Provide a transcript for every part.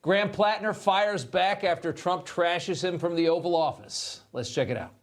Graham Plattner fires back after Trump trashes him from the Oval Office. Let's check it out.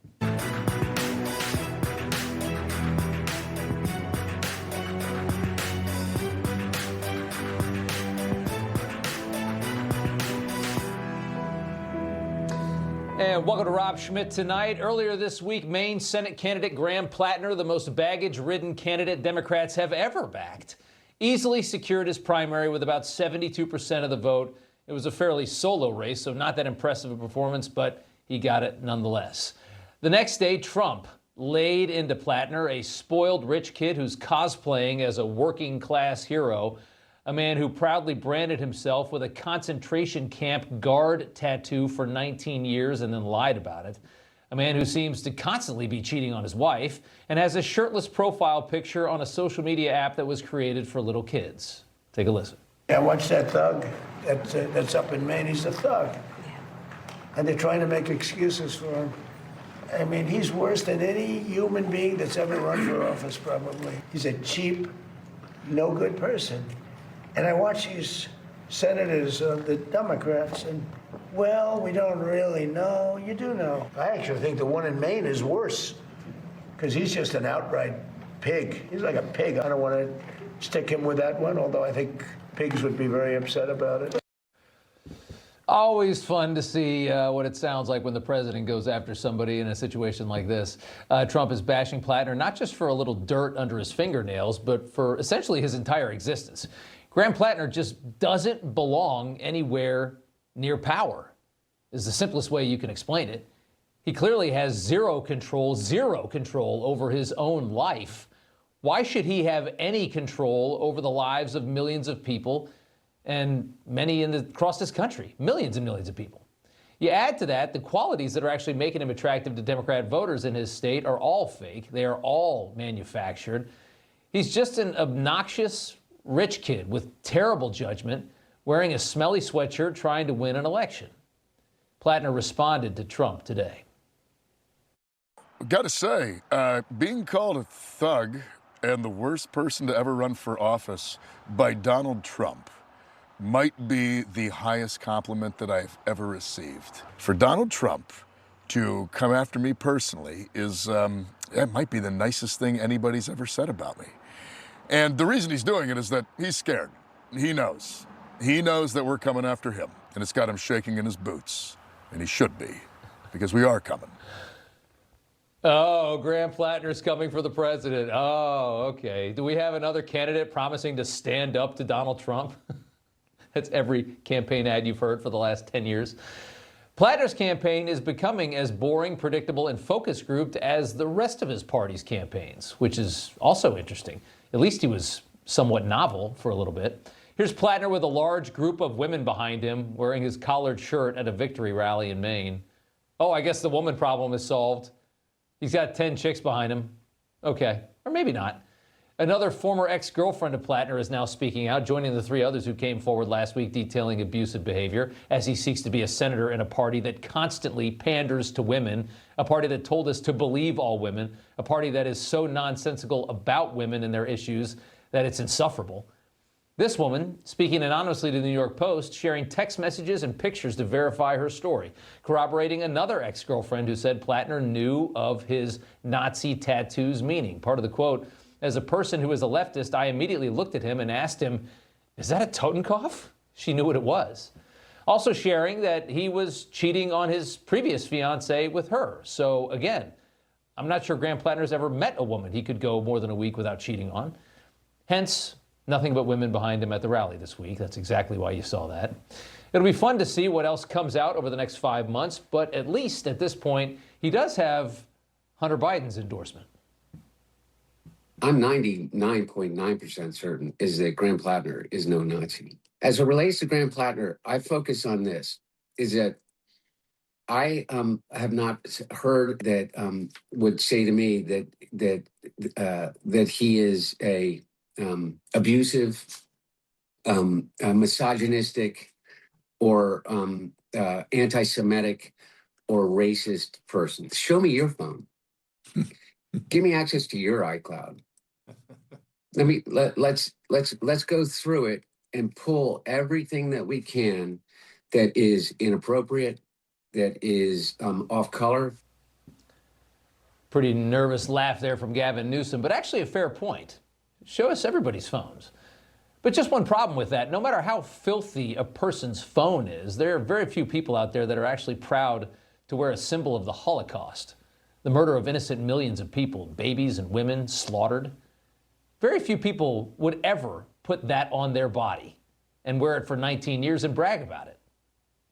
And welcome to Rob Schmitt Tonight. Earlier this week, Maine Senate candidate Graham Plattner, the most baggage-ridden candidate Democrats have ever backed, easily secured his primary with about 72% of the vote. It was a fairly solo race, so not that impressive a performance, but he got it nonetheless. The next day, Trump laid into Plattner, a spoiled rich kid who's cosplaying as a working-class hero, a man who proudly branded himself with a concentration camp guard tattoo for 19 years and then lied about it. A man who seems to constantly be cheating on his wife and has a shirtless profile picture on a social media app that was created for little kids. Take a listen. Yeah, watch that thug that's up in Maine. He's a thug. And they're trying to make excuses for him. I mean, he's worse than any human being that's ever run for office, probably. He's a cheap, no good person. And I watch these senators of the Democrats, and, well, we don't really know. You do know. I actually think the one in Maine is worse, because he's just an outright pig. He's like a pig. I don't want to stick him with that one, although I think pigs would be very upset about it. Always fun to see what it sounds like when the president goes after somebody in a situation like this. Trump is bashing Plattner not just for a little dirt under his fingernails, but for essentially his entire existence. Graham Plattner just doesn't belong anywhere near power, is the simplest way you can explain it. He clearly has zero control over his own life. Why should he have any control over the lives of millions of people and many across this country, millions and millions of people? You add to that the qualities that are actually making him attractive to Democrat voters in his state are all fake. They are all manufactured. He's just an obnoxious rich kid with terrible judgment, wearing a smelly sweatshirt trying to win an election. Plattner responded to Trump today. Got to say, being called a thug and the worst person to ever run for office by Donald Trump might be the highest compliment that I've ever received. For Donald Trump to come after me personally that might be the nicest thing anybody's ever said about me. And the reason he's doing it is that he's scared. He knows. He knows that we're coming after him, and it's got him shaking in his boots. And he should be, because we are coming. Oh, Graham Plattner's coming for the president. Oh, okay. Do we have another candidate promising to stand up to Donald Trump? That's every campaign ad you've heard for the last 10 years. Plattner's campaign is becoming as boring, predictable, and focus grouped as the rest of his party's campaigns, which is also interesting. At least he was somewhat novel for a little bit. Here's Plattner with a large group of women behind him, wearing his collared shirt at a victory rally in Maine. Oh, I guess the woman problem is solved. He's got 10 chicks behind him. Okay, or maybe not. Another former ex-girlfriend of Plattner is now speaking out, joining the three others who came forward last week detailing abusive behavior as he seeks to be a senator in a party that constantly panders to women, a party that told us to believe all women, a party that is so nonsensical about women and their issues that it's insufferable. This woman, speaking anonymously to the New York Post, sharing text messages and pictures to verify her story, corroborating another ex-girlfriend who said Plattner knew of his Nazi tattoos meaning. Part of the quote, "As a person who is a leftist, I immediately looked at him and asked him, is that a Totenkopf?" She knew what it was. Also sharing that he was cheating on his previous fiancée with her. So again, I'm not sure Graham Plattner's ever met a woman he could go more than a week without cheating on. Hence, nothing but women behind him at the rally this week. That's exactly why you saw that. It'll be fun to see what else comes out over the next 5 months, but at least at this point, he does have Hunter Biden's endorsement. I'm 99.9% certain is that Graham Plattner is no Nazi. As it relates to Graham Plattner, I focus on this, is that I have not heard that would say to me that he is a abusive, misogynistic, or anti-Semitic or racist person. Show me your phone. Give me access to your iCloud. Let's go through it and pull everything that we can that is inappropriate, that is off color. Pretty nervous laugh there from Gavin Newsom, but actually a fair point. Show us everybody's phones. But just one problem with that, no matter how filthy a person's phone is, there are very few people out there that are actually proud to wear a symbol of the Holocaust, the murder of innocent millions of people, babies and women slaughtered. Very few people would ever put that on their body and wear it for 19 years and brag about it.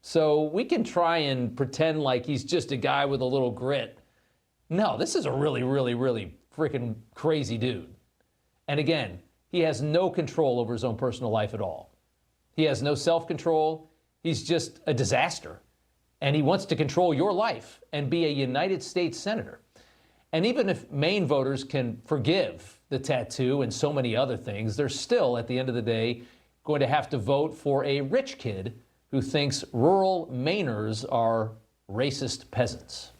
So we can try and pretend like he's just a guy with a little grit. No, this is a really, really, really freaking crazy dude. And again, he has no control over his own personal life at all. He has no self-control. He's just a disaster. And he wants to control your life and be a United States senator. And even if Maine voters can forgive the tattoo and so many other things, they're still, at the end of the day, going to have to vote for a rich kid who thinks rural Mainers are racist peasants.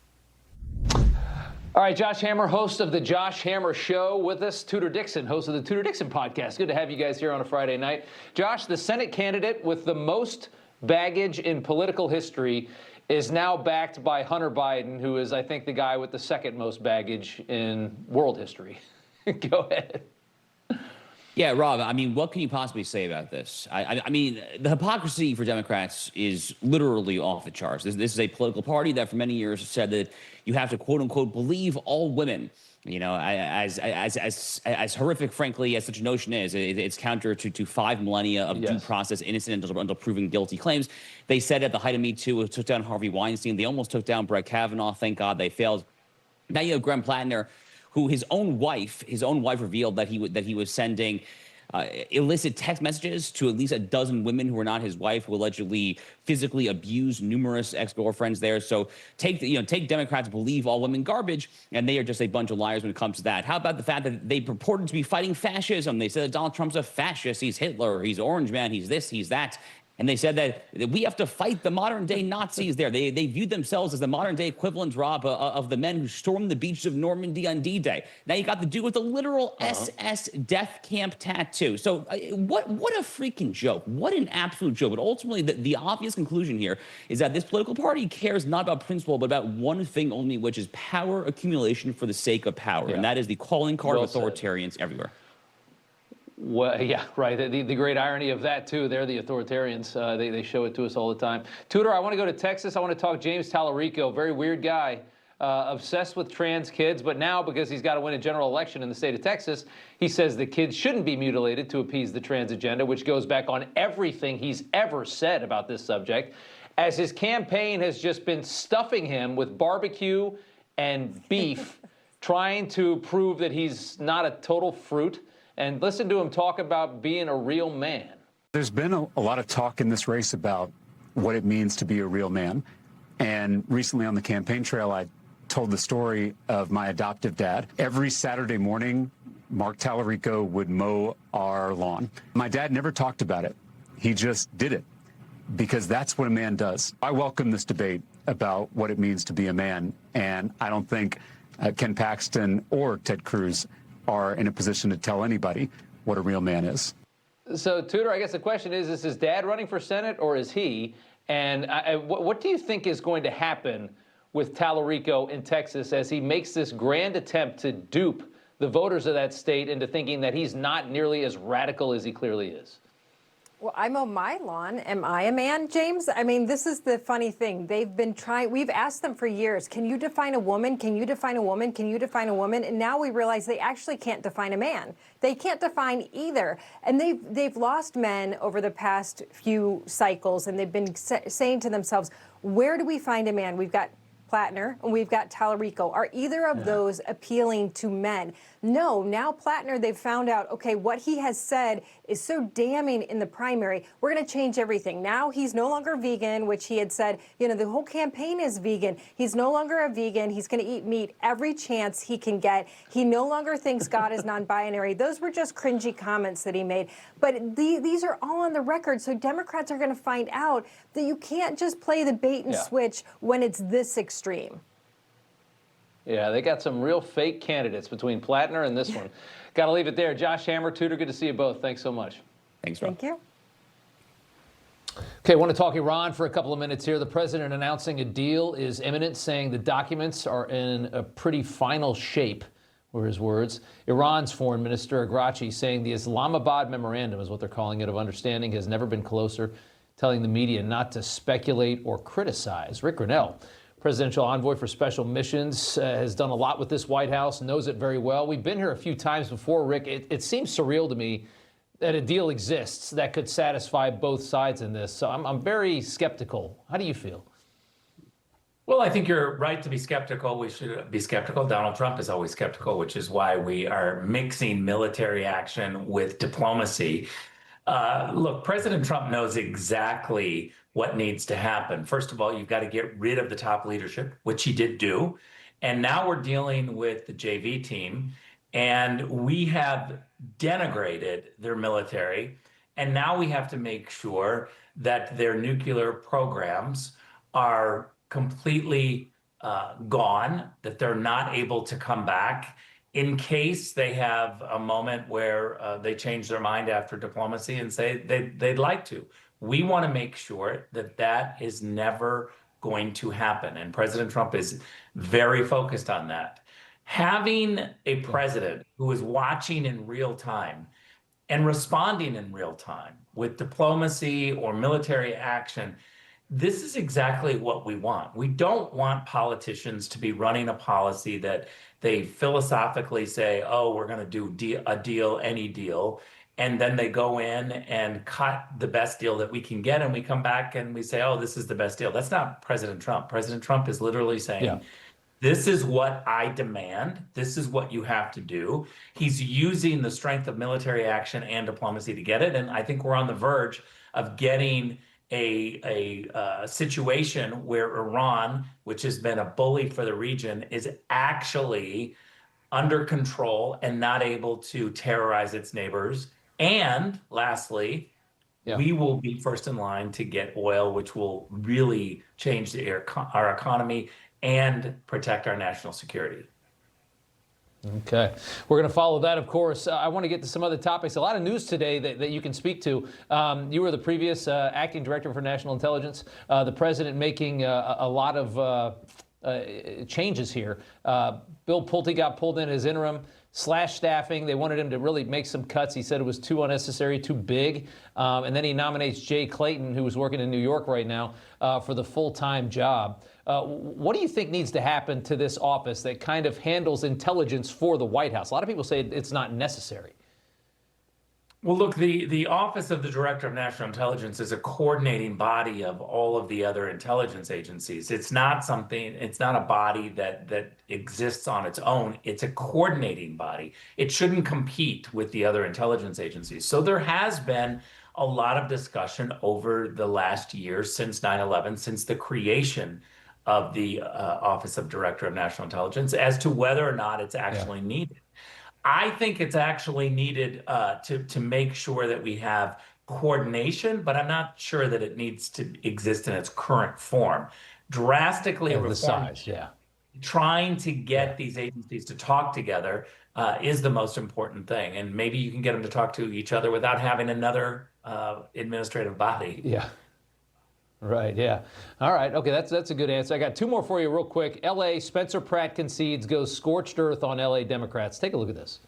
All right, Josh Hammer, host of the Josh Hammer Show, with us. Tudor Dixon, host of the Tudor Dixon podcast. Good to have you guys here on a Friday night. Josh, the Senate candidate with the most baggage in political history is now backed by Hunter Biden, who is, I think, the guy with the second most baggage in world history. Go ahead. Yeah, Rob, I mean, what can you possibly say about this? I mean, the hypocrisy for Democrats is literally off the charts. This is a political party that for many years said that you have to, quote unquote, believe all women. You know, as horrific, frankly, as such a notion is, it's counter to 5 millennia of due process innocent until proven guilty claims. They said at the height of Me Too, it took down Harvey Weinstein. They almost took down Brett Kavanaugh. Thank God they failed. Now you have Graham Plattner, who his own wife revealed that he was sending illicit text messages to at least a dozen women who were not his wife, who allegedly physically abused numerous ex-girlfriends there. So take Democrats believe all women garbage, and they are just a bunch of liars when it comes to that. How about the fact that they purported to be fighting fascism? They said that Donald Trump's a fascist, he's Hitler, he's Orange Man, he's this, he's that. And they said that we have to fight the modern-day Nazis there. They viewed themselves as the modern-day equivalent, Rob, of the men who stormed the beaches of Normandy on D-Day. Now you got to do with a literal SS death camp tattoo. So what a freaking joke. What an absolute joke. But ultimately, the obvious conclusion here is that this political party cares not about principle, but about one thing only, which is power accumulation for the sake of power. And that is the calling card of authoritarians everywhere. Well, yeah, right. The great irony of that, too, they're the authoritarians. They show it to us all the time. Tudor, I want to go to Texas. I want to talk James Tallarico, very weird guy, obsessed with trans kids. But now, because he's got to win a general election in the state of Texas, he says the kids shouldn't be mutilated to appease the trans agenda, which goes back on everything he's ever said about this subject, as his campaign has just been stuffing him with barbecue and beef, trying to prove that he's not a total fruit. And listen to him talk about being a real man. There's been a lot of talk in this race about what it means to be a real man. And recently on the campaign trail, I told the story of my adoptive dad. Every Saturday morning, Mark Tallarico would mow our lawn. My dad never talked about it. He just did it because that's what a man does. I welcome this debate about what it means to be a man. And I don't think Ken Paxton or Ted Cruz are in a position to tell anybody what a real man is. So, Tudor, I guess the question is his dad running for Senate or is he? And what do you think is going to happen with Tallarico in Texas as he makes this grand attempt to dupe the voters of that state into thinking that he's not nearly as radical as he clearly is? Well, I mow my lawn. Am I a man, James? I mean, this is the funny thing. They've been trying, we've asked them for years, can you define a woman? Can you define a woman? Can you define a woman? And now we realize they actually can't define a man. They can't define either. And they've lost men over the past few cycles, and they've been saying to themselves, where do we find a man? We've got Plattner and we've got Tallarico. Are either of those appealing to men? No. Now Plattner, they've found out, okay, what he has said is so damning in the primary, we're going to change everything. Now he's no longer vegan, which he had said, you know, the whole campaign is vegan. He's no longer a vegan. He's going to eat meat every chance he can get. He no longer thinks God is non-binary. Those were just cringy comments that he made. But these are all on the record. So Democrats are going to find out that you can't just play the bait and switch when it's this extreme. Yeah, they got some real fake candidates between Plattner and this one. Got to leave it there. Josh Hammer, Tudor, good to see you both. Thanks so much. Thanks, Rob. Thank you. Okay, I want to talk Iran for a couple of minutes here. The president announcing a deal is imminent, saying the documents are in a pretty final shape, were his words. Iran's foreign minister, Agrachi, saying the Islamabad Memorandum, is what they're calling it, of understanding has never been closer, telling the media not to speculate or criticize. Rick Grenell, presidential envoy for special missions, has done a lot with this White House, knows it very well. We've been here a few times before, Rick. It seems surreal to me that a deal exists that could satisfy both sides in this. So I'm very skeptical. How do you feel? Well, I think you're right to be skeptical. We should be skeptical. Donald Trump is always skeptical, which is why we are mixing military action with diplomacy. Look, President Trump knows exactly what needs to happen. First of all, you've got to get rid of the top leadership, which he did do. And now we're dealing with the JV team, and we have denigrated their military. And now we have to make sure that their nuclear programs are completely gone, that they're not able to come back in case they have a moment where they change their mind after diplomacy and say they'd like to. We want to make sure that that is never going to happen. And President Trump is very focused on that. Having a president who is watching in real time and responding in real time with diplomacy or military action, this is exactly what we want. We don't want politicians to be running a policy that they philosophically say, oh, we're going to do a deal, any deal. And then they go in and cut the best deal that we can get. And we come back and we say, oh, this is the best deal. That's not President Trump. President Trump is literally saying, this is what I demand. This is what you have to do. He's using the strength of military action and diplomacy to get it. And I think we're on the verge of getting a situation where Iran, which has been a bully for the region, is actually under control and not able to terrorize its neighbors. And lastly, we will be first in line to get oil, which will really change our economy and protect our national security. Okay. We're going to follow that, of course. I want to get to some other topics. A lot of news today that you can speak to. You were the previous acting director for national intelligence. The president making a lot of changes here. Bill Pulte got pulled in as interim. Slash staffing. They wanted him to really make some cuts. He said it was too unnecessary, too big. And then he nominates Jay Clayton, who is working in New York right now, for the full-time job. What do you think needs to happen to this office that kind of handles intelligence for the White House? A lot of people say it's not necessary. Well, look, the Office of the Director of National Intelligence is a coordinating body of all of the other intelligence agencies. It's not a body that exists on its own. It's a coordinating body. It shouldn't compete with the other intelligence agencies. So there has been a lot of discussion over the last year since 9/11, since the creation of the Office of Director of National Intelligence, as to whether or not it's actually needed. I think it's actually needed to make sure that we have coordination, but I'm not sure that it needs to exist in its current form. Drastically reform, trying to get these agencies to talk together is the most important thing. And maybe you can get them to talk to each other without having another administrative body. Yeah. Right, yeah. All right, okay, that's a good answer. I got two more for you real quick. L.A., Spencer Pratt concedes, goes scorched earth on L.A. Democrats. Take a look at this.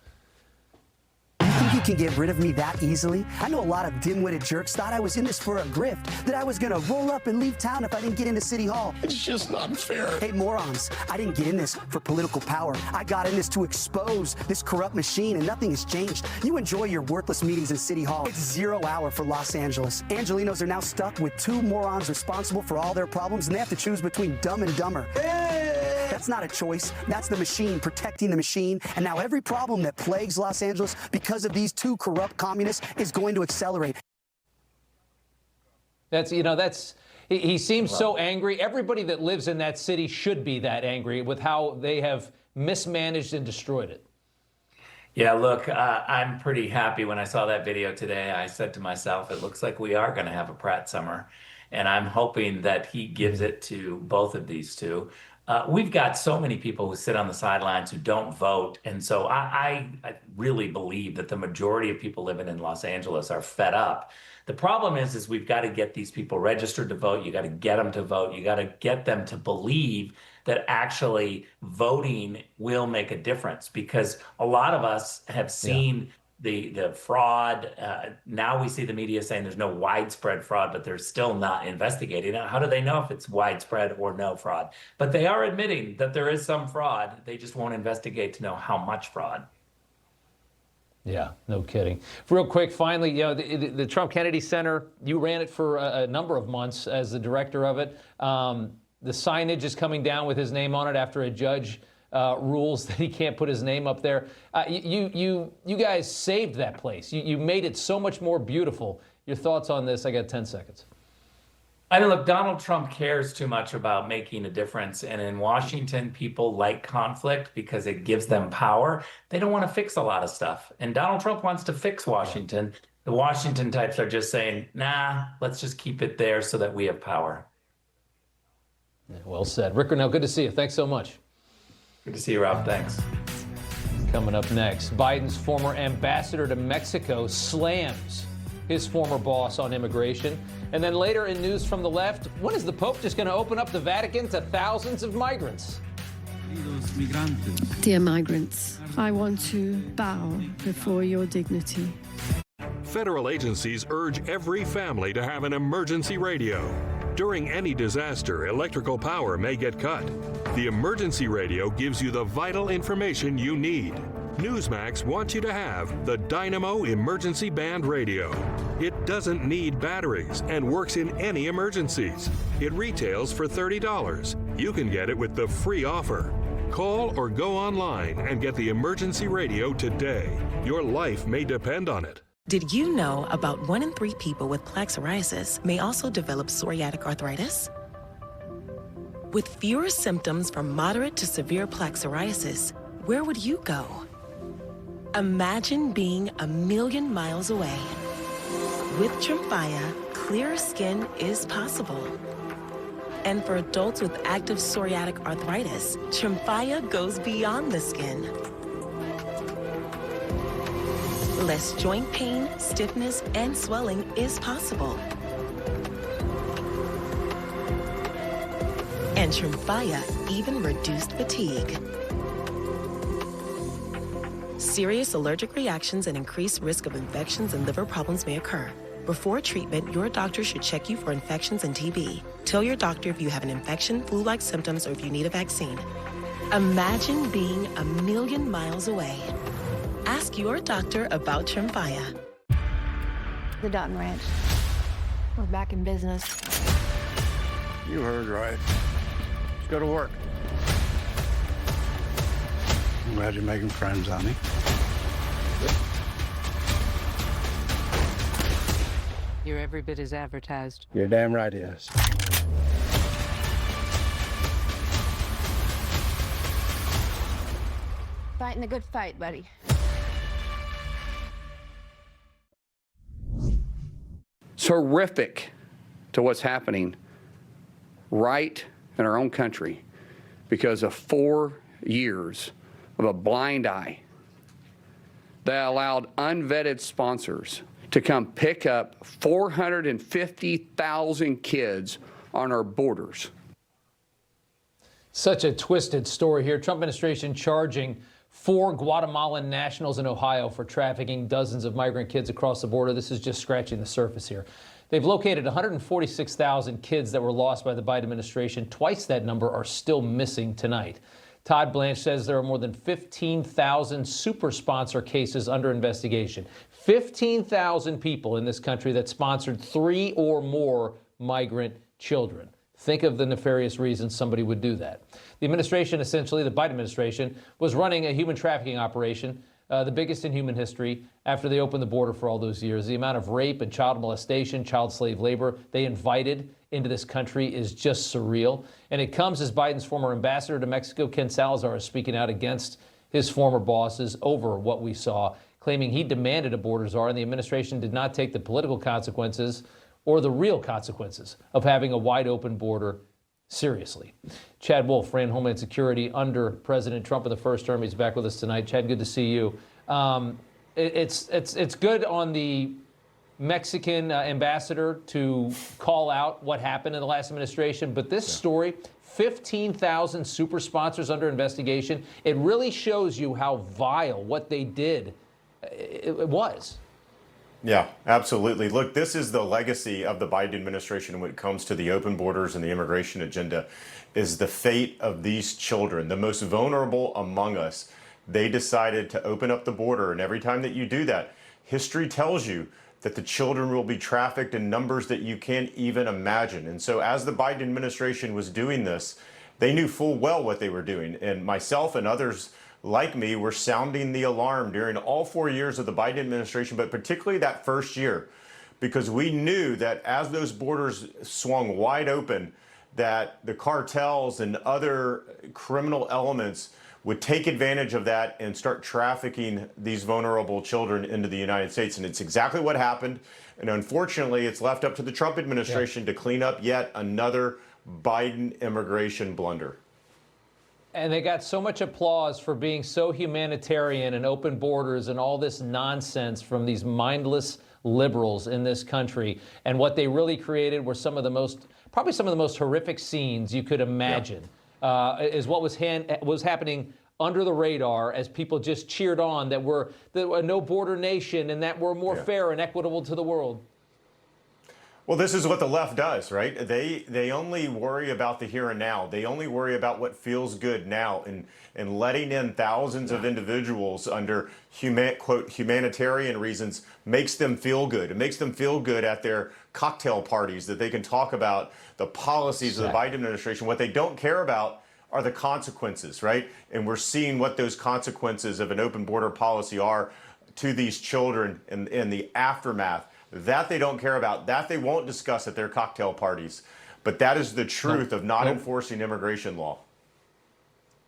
You think you can get rid of me that easily? I know a lot of dim-witted jerks thought I was in this for a grift, that I was gonna roll up and leave town if I didn't get into City Hall. It's just not fair. Hey, morons, I didn't get in this for political power. I got in this to expose this corrupt machine, and nothing has changed. You enjoy your worthless meetings in City Hall. It's 0 hour for Los Angeles. Angelinos are now stuck with 2 morons responsible for all their problems, and they have to choose between Dumb and Dumber. That's not a choice. That's the machine protecting the machine. And now every problem that plagues Los Angeles because of these 2 corrupt communists is going to accelerate. He seems so angry. Everybody that lives in that city should be that angry with how they have mismanaged and destroyed it. Yeah, look, I'm pretty happy when I saw that video today. I said to myself, it looks like we are going to have a Pratt summer. And I'm hoping that he gives it to both of these two. We've got so many people who sit on the sidelines who don't vote. And so I really believe that the majority of people living in Los Angeles are fed up The problem is we've got to get these people registered to vote. You got to get them to vote. You got to get them to believe that actually voting will make a difference, because a lot of us have seen the fraud. Now we see the media saying there's no widespread fraud, but they're still not investigating it. How do they know if it's widespread or no fraud? But they are admitting that there is some fraud. They just won't investigate to know how much fraud. Yeah, no kidding. Real quick, finally, the Trump Kennedy Center, you ran it for a number of months as the director of it. The signage is coming down with his name on it after a judge rules that he can't put his name up there. You guys saved that place. You made it so much more beautiful. Your thoughts on this? I got 10 seconds. I mean, look, Donald Trump cares too much about making a difference. And in Washington, people like conflict because it gives them power. They don't want to fix a lot of stuff. And Donald Trump wants to fix Washington. The Washington types are just saying, nah, let's just keep it there so that we have power. Yeah, well said. Rick Grenell, good to see you. Thanks so much. Good to see you, Rob. Thanks. Coming up next, Biden's former ambassador to Mexico slams his former boss on immigration. And then later in news from the left, when is the Pope just going to open up the Vatican to thousands of migrants? Dear migrants, I want to bow before your dignity. Federal agencies urge every family to have an emergency radio. During any disaster, electrical power may get cut. The emergency radio gives you the vital information you need. Newsmax wants you to have the Dynamo Emergency Band Radio. It doesn't need batteries and works in any emergencies. It retails for $30. You can get it with the free offer. Call or go online and get the emergency radio today. Your life may depend on it. Did you know about 1 in 3 people with plaque psoriasis may also develop psoriatic arthritis? With fewer symptoms from moderate to severe plaque psoriasis, where would you go? Imagine being 1,000,000 miles away. With Tremfya, clearer skin is possible. And for adults with active psoriatic arthritis, Tremfya goes beyond the skin. Less joint pain, stiffness, and swelling is possible. And Tremfya even reduced fatigue. Serious allergic reactions and increased risk of infections and liver problems may occur. Before treatment, your doctor should check you for infections and TB. Tell your doctor if you have an infection, flu-like symptoms, or if you need a vaccine. Imagine being 1,000,000 miles away. Ask your doctor about Tremfya. The Dutton Ranch. We're back in business. You heard right. Let's go to work. I'm glad you're making friends, honey. You're every bit as advertised. You're damn right he is. Fighting the good fight, buddy. It's horrific to what's happening right in our own country because of 4 years of a blind eye that allowed unvetted sponsors to come pick up 450,000 kids on our borders. Such a twisted story here. Trump administration charging 4 Guatemalan nationals in Ohio for trafficking dozens of migrant kids across the border. This is just scratching the surface here. They've located 146,000 kids that were lost by the Biden administration. Twice that number are still missing tonight. Todd Blanche says there are more than 15,000 super sponsor cases under investigation. 15,000 people in this country that sponsored 3 or more migrant children. Think of the nefarious reasons somebody would do that. The administration, essentially, the Biden administration, was running a human trafficking operation, the biggest in human history, after they opened the border for all those years. The amount of rape and child molestation, child slave labor they invited into this country is just surreal. And it comes as Biden's former ambassador to Mexico, Ken Salazar, is speaking out against his former bosses over what we saw, claiming he demanded a border czar, and the administration did not take the political consequences or the real consequences of having a wide open border seriously. Chad Wolf ran Homeland Security under President Trump in the first term. He's back with us tonight. Chad, good to see you. It's good on the Mexican ambassador to call out what happened in the last administration. But this story, 15,000 super sponsors under investigation, it really shows you how vile what they did it was. Yeah, absolutely. Look, this is the legacy of the Biden administration when it comes to the open borders and the immigration agenda, is the fate of these children, the most vulnerable among us. They decided to open up the border, and every time that you do that, history tells you that the children will be trafficked in numbers that you can't even imagine. And so as the Biden administration was doing this, they knew full well what they were doing. And myself and others like me were sounding the alarm during all 4 years of the Biden administration, but particularly that first year, because we knew that as those borders swung wide open, that the cartels and other criminal elements would take advantage of that and start trafficking these vulnerable children into the United States. And it's exactly what happened. And unfortunately, it's left up to the Trump administration to clean up yet another Biden immigration blunder. And they got so much applause for being so humanitarian and open borders and all this nonsense from these mindless liberals in this country. And what they really created were probably some of the most horrific scenes you could imagine. Is what was happening under the radar as people just cheered on that we're a no border nation and that we're more fair and equitable to the world. Well, this is what the left does, right? They only worry about the here and now. They only worry about what feels good now, and letting in thousands of individuals under quote humanitarian reasons makes them feel good. It makes them feel good at their cocktail parties that they can talk about the policies of the Biden administration. What they don't care about are the consequences, right? And we're seeing what those consequences of an open border policy are to these children in the aftermath. That they don't care about, that they won't discuss at their cocktail parties. But that is the truth of not enforcing immigration law.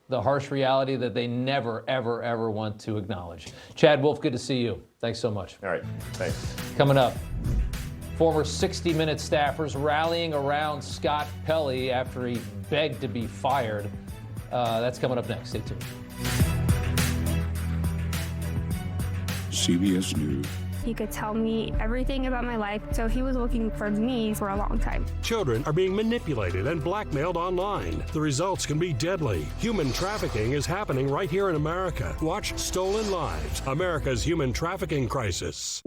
The harsh reality that they never, ever, ever want to acknowledge. Chad Wolf, good to see you. Thanks so much. All right, thanks. Coming up, former 60 Minutes staffers rallying around Scott Pelley after he begged to be fired. That's coming up next. Stay tuned. CBS News. He could tell me everything about my life, so he was looking for me for a long time. Children are being manipulated and blackmailed online. The results can be deadly. Human trafficking is happening right here in America. Watch Stolen Lives, America's human trafficking crisis.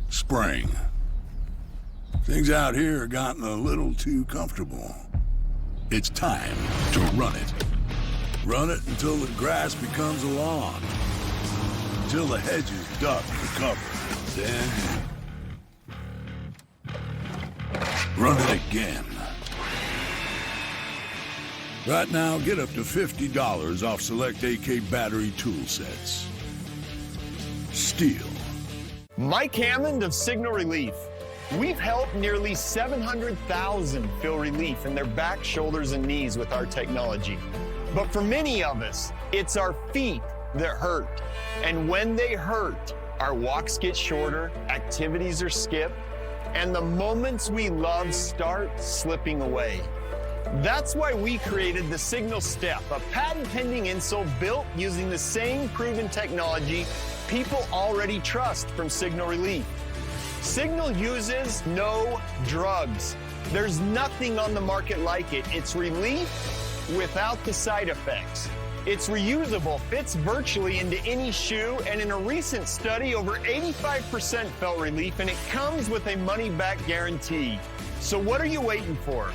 Spring. Things out here have gotten a little too comfortable. It's time to run it. Run it until the grass becomes a lawn. Until the hedges duck for cover. Then run it again. Right now, get up to $50 off select AK battery tool sets. Steel. Mike Hammond of Signal Relief. We've helped nearly 700,000 feel relief in their back, shoulders, and knees with our technology. But for many of us, it's our feet that hurt. And when they hurt, our walks get shorter, activities are skipped, and the moments we love start slipping away. That's why we created the Signal Step, a patent-pending insole built using the same proven technology people already trust from Signal Relief. Signal uses no drugs. There's nothing on the market like it. It's relief without the side effects. It's reusable, fits virtually into any shoe, and in a recent study, over 85% felt relief, and it comes with a money-back guarantee. So what are you waiting for?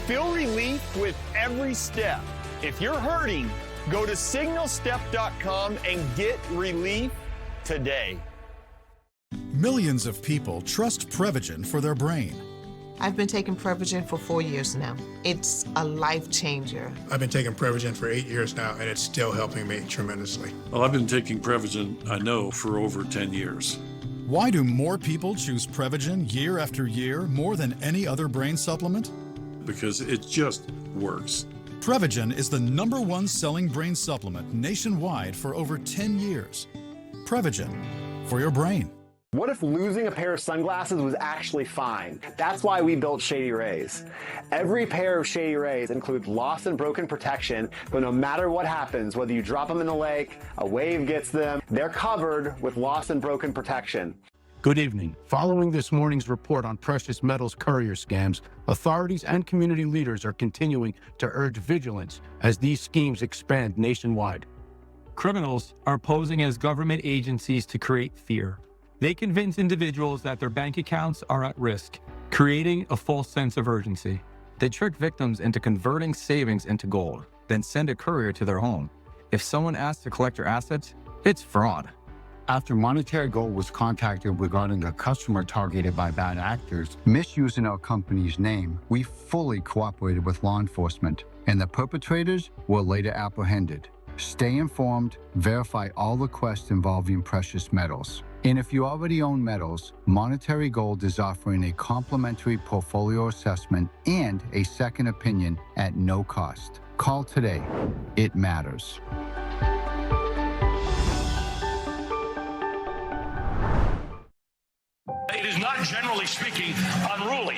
Feel relief with every step. If you're hurting, go to signalstep.com and get relief today. Millions of people trust Prevagen for their brain. I've been taking Prevagen for 4 years now. It's a life changer. I've been taking Prevagen for 8 years now, and it's still helping me tremendously. Well, I've been taking Prevagen, I know, for over 10 years. Why do more people choose Prevagen year after year more than any other brain supplement? Because it just works. Prevagen is the #1 selling brain supplement nationwide for over 10 years. Prevagen, for your brain. What if losing a pair of sunglasses was actually fine? That's why we built Shady Rays. Every pair of Shady Rays includes lost and broken protection, but no matter what happens, whether you drop them in the lake, a wave gets them, they're covered with lost and broken protection. Good evening. Following this morning's report on precious metals courier scams, authorities and community leaders are continuing to urge vigilance as these schemes expand nationwide. Criminals are posing as government agencies to create fear. They convince individuals that their bank accounts are at risk, creating a false sense of urgency. They trick victims into converting savings into gold, then send a courier to their home. If someone asks to collect your assets, it's fraud. After Monetary Gold was contacted regarding a customer targeted by bad actors misusing our company's name, we fully cooperated with law enforcement, and the perpetrators were later apprehended. Stay informed, verify all requests involving precious metals. And if you already own metals, Monetary Gold is offering a complimentary portfolio assessment and a second opinion at no cost. Call today. It matters. It is not, generally speaking, unruly.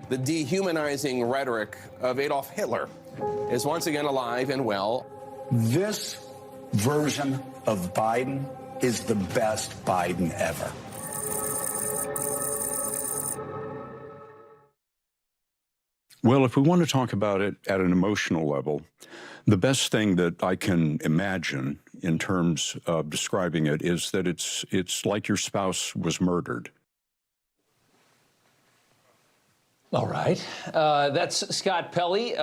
The dehumanizing rhetoric of Adolf Hitler is once again alive and well. This version of Biden is the best Biden ever. Well, if we want to talk about it at an emotional level, the best thing that I can imagine in terms of describing it is that it's like your spouse was murdered. All right. That's Scott Pelley,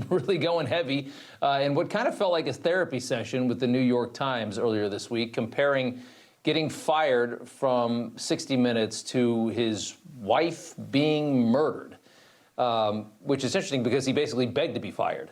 really going heavy in what kind of felt like a therapy session with the New York Times earlier this week, comparing getting fired from 60 Minutes to his wife being murdered, which is interesting because he basically begged to be fired.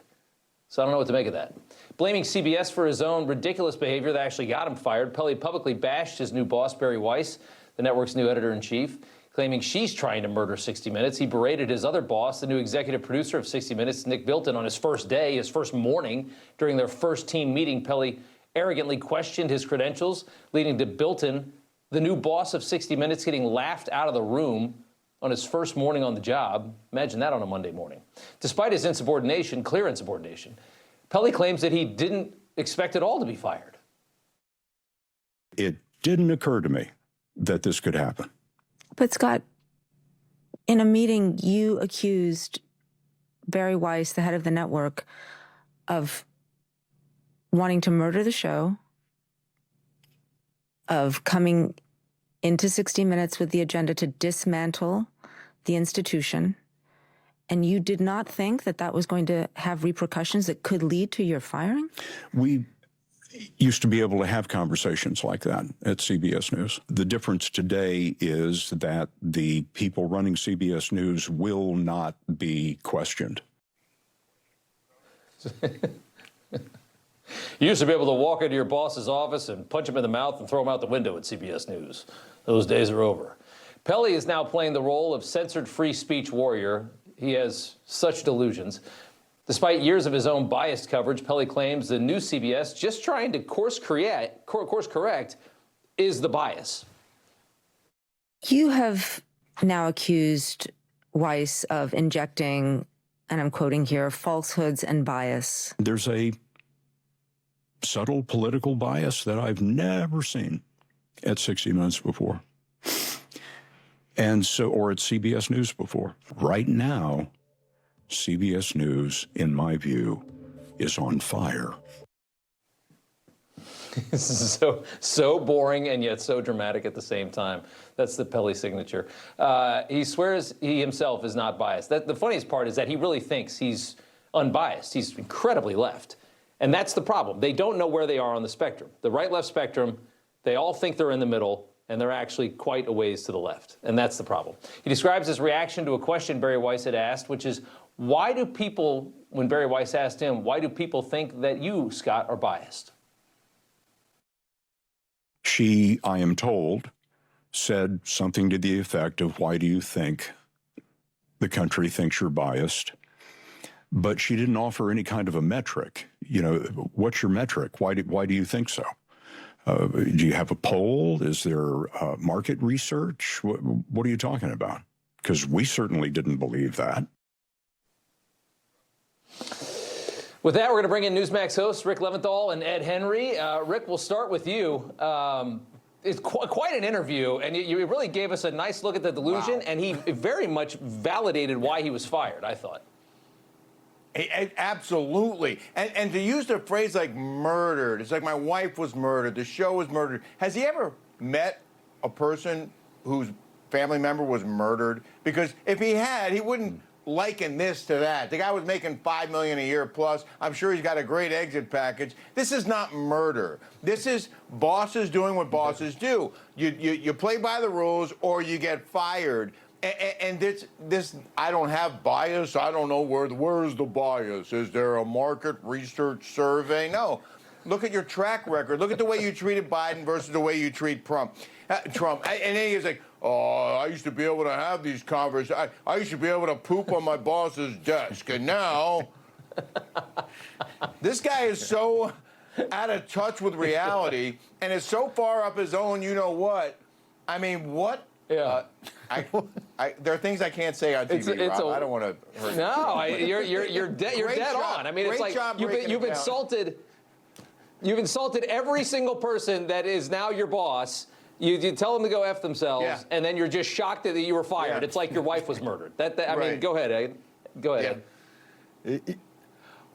So I don't know what to make of that. Blaming CBS for his own ridiculous behavior that actually got him fired, Pelley publicly bashed his new boss, Bari Weiss, the network's new editor-in-chief, claiming she's trying to murder 60 Minutes. He berated his other boss, the new executive producer of 60 Minutes, Nick Bilton, on his first day, his first morning. During their first team meeting, Pelley arrogantly questioned his credentials, leading to Bilton, the new boss of 60 Minutes, getting laughed out of the room on his first morning on the job. Imagine that on a Monday morning. Despite his insubordination, clear insubordination, Pelley claims that he didn't expect at all to be fired. It didn't occur to me that this could happen. But Scott, in a meeting, you accused Bari Weiss, the head of the network, of wanting to murder the show, of coming into 60 Minutes with the agenda to dismantle the institution, and you did not think that that was going to have repercussions that could lead to your firing? We used to be able to have conversations like that at CBS News. The difference today is that the people running CBS News will not be questioned. You used to be able to walk into your boss's office and punch him in the mouth and throw him out the window at CBS News. Those days are over. Pelley is now playing the role of censored free speech warrior. He has such delusions. Despite years of his own biased coverage, Pelley claims the new CBS, just trying to course correct, is the bias. You have now accused Weiss of injecting, and I'm quoting here, falsehoods and bias. There's a subtle political bias that I've never seen at 60 Minutes before. And so, or at CBS News before. Right now, CBS News, in my view, is on fire. so boring and yet so dramatic at the same time. That's the Pelley signature. He swears he himself is not biased. The funniest part is that he really thinks he's unbiased. He's incredibly left. And that's the problem. They don't know where they are on the spectrum. The right-left spectrum, they all think they're in the middle, and they're actually quite a ways to the left. And that's the problem. He describes his reaction to a question Bari Weiss had asked, which is, why do people, when Bari Weiss asked him, why do people think that you, Scott, are biased? She, I am told, said something to the effect of, why do you think the country thinks you're biased? But she didn't offer any kind of a metric. You know, what's your metric? Why do you think so? Do you have a poll? Is there market research? What are you talking about? Because we certainly didn't believe that. With that, we're going to bring in Newsmax hosts Rick Leventhal and Ed Henry. Rick, we'll start with you. it's quite an interview, and you really gave us a nice look at the delusion, and he very much validated why he was fired, I thought. Absolutely. And to use the phrase like murdered, it's like my wife was murdered, the show was murdered. Has he ever met a person whose family member was murdered? Because if he had, he wouldn't liken this to that. The guy was making $5 million a year plus. I'm sure he's got a great exit package. This is not murder. This is bosses doing what bosses do. You play by the rules or you get fired. And this, I don't have bias. I don't know where's the bias. Is there a market research survey? No. Look at your track record. Look at the way you treated Biden versus the way you treat Trump. And then he's like, oh, I used to be able to have these conversations. I used to be able to poop on my boss's desk. And now, this guy is so out of touch with reality and is so far up his own, you know what? I mean, what? Yeah. There are things I can't say on TV, Rob. I don't want to hurt you. No, you're dead on. I mean, it's like you've insulted every single person that is now your boss. You tell them to go F themselves, and then you're just shocked that you were fired. Yeah. It's like your wife was murdered. I mean, go ahead, Ed. Go ahead, Ed.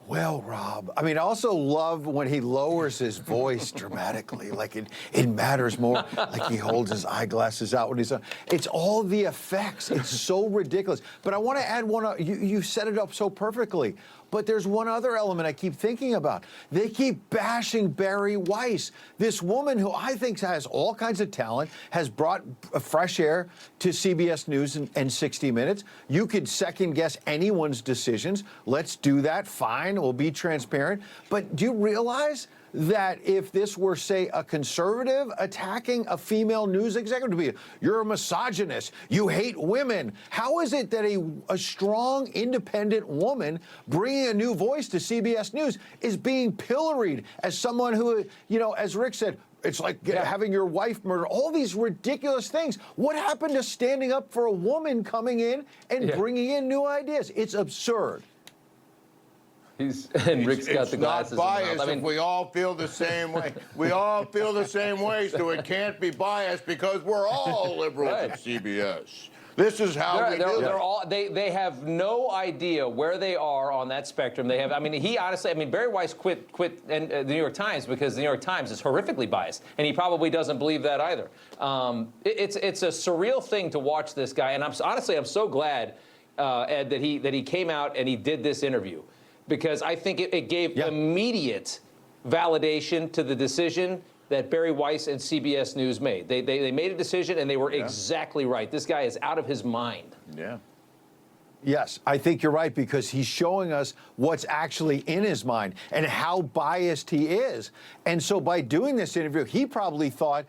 Well, Rob, I mean, I also love when he lowers his voice dramatically, like it matters more, like he holds his eyeglasses out when he's on. It's all the effects. It's so ridiculous. But I want to add one, you set it up so perfectly. But there's one other element I keep thinking about. They keep bashing Bari Weiss, this woman who I think has all kinds of talent, has brought fresh air to CBS News and 60 Minutes. You could second guess anyone's decisions. Let's do that. Fine, we'll be transparent. But do you realize that if this were, say, a conservative attacking a female news executive, you're a misogynist, you hate women. How is it that a strong, independent woman bringing a new voice to CBS News is being pilloried as someone who, as Rick said, it's like having your wife murdered, all these ridiculous things. What happened to standing up for a woman coming in and bringing in new ideas? It's absurd. And Rick's got the glasses. It's not biased if we all feel the same way. We all feel the same way, so it can't be biased because we're all liberals at CBS. This is how we do it. They have no idea where they are on that spectrum. They have. I mean, Bari Weiss quit the New York Times because the New York Times is horrifically biased, and he probably doesn't believe that either. It's a surreal thing to watch this guy, and I'm so glad, Ed, that he came out and he did this interview. Because I think it gave immediate validation to the decision that Bari Weiss and CBS News made. They made a decision, and they were exactly right. This guy is out of his mind. Yeah. Yes, I think you're right, because he's showing us what's actually in his mind and how biased he is. And so by doing this interview, he probably thought,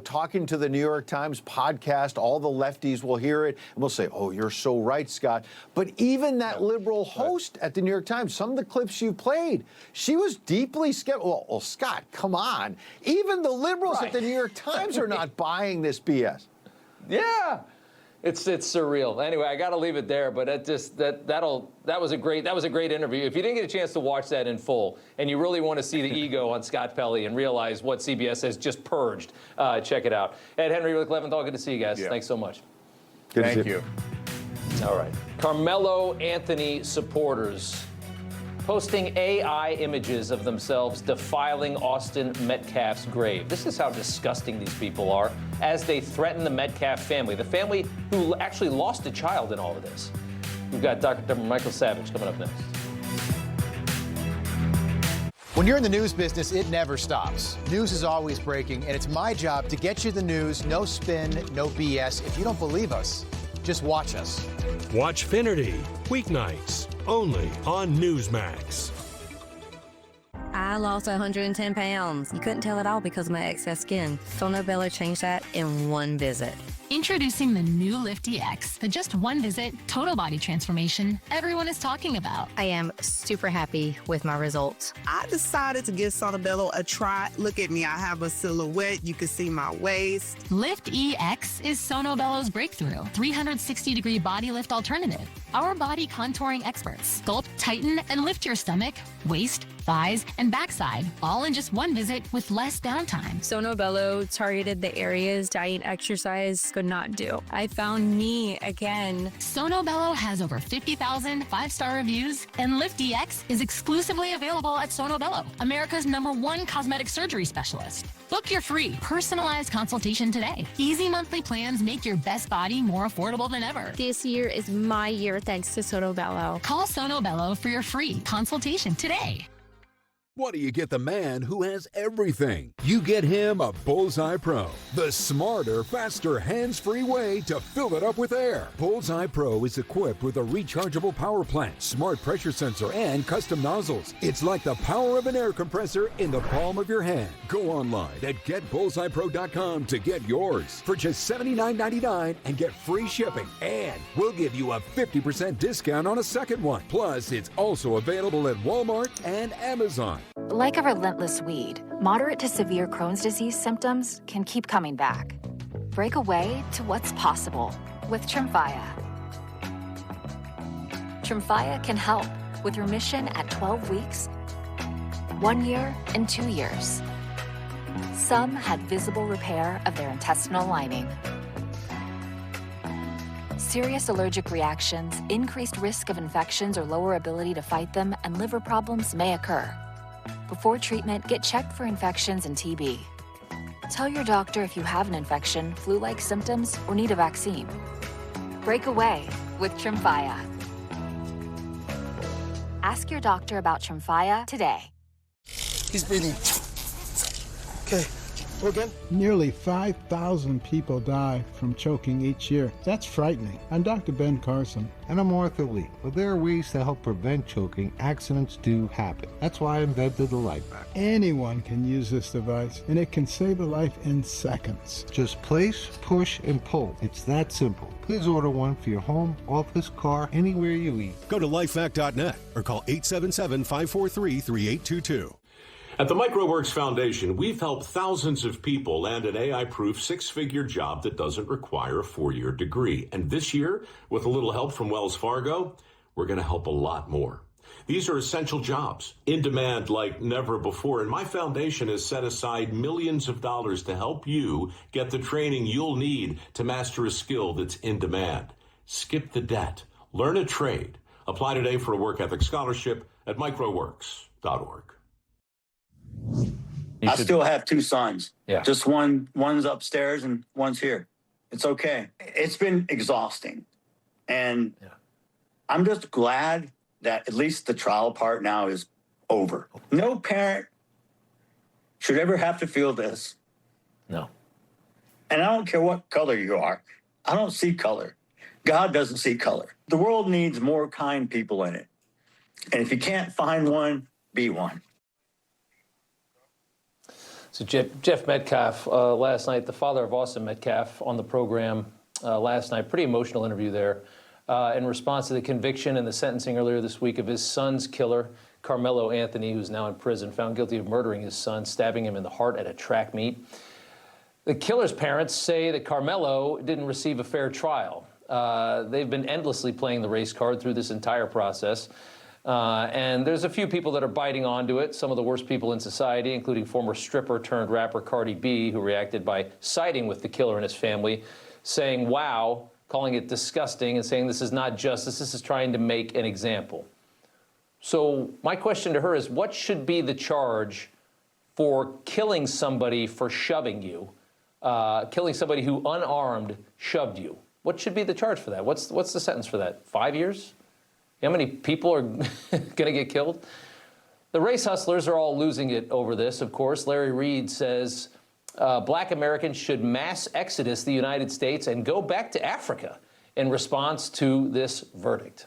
talking to the New York Times podcast, all the lefties will hear it and will say, oh, you're so right, Scott. But even that liberal host at the New York Times, some of the clips you played, she was deeply skeptical. Well, Scott, come on. Even the liberals at the New York Times are not buying this BS. Yeah. It's surreal. Anyway, I got to leave it there, but that was a great interview. If you didn't get a chance to watch that in full, and you really want to see the ego on Scott Pelley and realize what CBS has just purged, check it out. Ed Henry, Rick Leventhal, good to see you guys. Yeah. Thanks so much. Thank you. All right. Carmelo Anthony supporters posting AI images of themselves defiling Austin Metcalf's grave. This is how disgusting these people are as they threaten the Metcalf family, the family who actually lost a child in all of this. We've got Dr. Michael Savage coming up next. When you're in the news business, it never stops. News is always breaking, and it's my job to get you the news, no spin, no BS. If you don't believe us, just watch us. Watch Finnerty, weeknights, only on Newsmax. I lost 110 pounds. You couldn't tell at all because of my excess skin. Sono Bello changed that in one visit. Introducing the new Lift EX, the just one visit total body transformation everyone is talking about. I am super happy with my results. I decided to give Sono Bello a try. Look at me, I have a silhouette. You can see my waist. Lift EX is Sono Bello's breakthrough 360-degree body lift alternative. Our body contouring experts sculpt, tighten, and lift your stomach, waist, thighs, and backside, all in just one visit with less downtime. Sono Bello targeted the areas diet exercise could not do. I found me again. Sono Bello has over 50,000 five-star reviews, and Lift DX is exclusively available at Sono Bello, America's #1 cosmetic surgery specialist. Book your free, personalized consultation today. Easy monthly plans make your best body more affordable than ever. This year is my year thanks to Sono Bello. Call Sono Bello for your free consultation today. What do you get the man who has everything? You get him a Bullseye Pro, the smarter, faster, hands-free way to fill it up with air. Bullseye Pro is equipped with a rechargeable power plant, smart pressure sensor, and custom nozzles. It's like the power of an air compressor in the palm of your hand. Go online at getbullseyepro.com to get yours for just $79.99 and get free shipping. And we'll give you a 50% discount on a second one. Plus, it's also available at Walmart and Amazon. Like a relentless weed, moderate to severe Crohn's disease symptoms can keep coming back. Break away to what's possible with Tremfya. Tremfya can help with remission at 12 weeks, 1 year, and 2 years. Some had visible repair of their intestinal lining. Serious allergic reactions, increased risk of infections or lower ability to fight them, and liver problems may occur. Before treatment, get checked for infections and TB. Tell your doctor if you have an infection, flu-like symptoms, or need a vaccine. Break away with Tremfya. Ask your doctor about Tremfya today. He's bleeding. Okay, go again. Nearly 5,000 people die from choking each year. That's frightening. I'm Dr. Ben Carson. And I'm Arthur Lee. Well, there are ways to help prevent choking. Accidents do happen. That's why I invented the Life Pack. Anyone can use this device, and it can save a life in seconds. Just place, push, and pull. It's that simple. Please order one for your home, office, car, anywhere you eat. Go to lifehack.net or call 877-543-3822. At the MicroWorks Foundation, we've helped thousands of people land an AI-proof six-figure job that doesn't require a four-year degree. And this year, with a little help from Wells Fargo, we're going to help a lot more. These are essential jobs, in demand like never before, and my foundation has set aside millions of dollars to help you get the training you'll need to master a skill that's in demand. Skip the debt. Learn a trade. Apply today for a work ethic scholarship at microworks.org. I still have two sons. Yeah. Just one's upstairs and one's here. It's okay. It's been exhausting. And I'm just glad that at least the trial part now is over. No parent should ever have to feel this. No. And I don't care what color you are. I don't see color. God doesn't see color. The world needs more kind people in it. And if you can't find one, be one. So Jeff Metcalf, last night, the father of Austin Metcalf, on the program last night, pretty emotional interview there, in response to the conviction and the sentencing earlier this week of his son's killer, Carmelo Anthony, who's now in prison, found guilty of murdering his son, stabbing him in the heart at a track meet. The killer's parents say that Carmelo didn't receive a fair trial. They've been endlessly playing the race card through this entire process. And there's a few people that are biting onto it, some of the worst people in society, including former stripper turned rapper Cardi B, who reacted by siding with the killer and his family, saying, wow, calling it disgusting and saying this is not justice, this is trying to make an example. So my question to her is, what should be the charge for killing somebody for shoving you, killing somebody who unarmed shoved you? What should be the charge for that? What's the sentence for that? 5 years? How many people are going to get killed? The race hustlers are all losing it over this, of course. Larry Reed says black Americans should mass exodus the United States and go back to Africa in response to this verdict.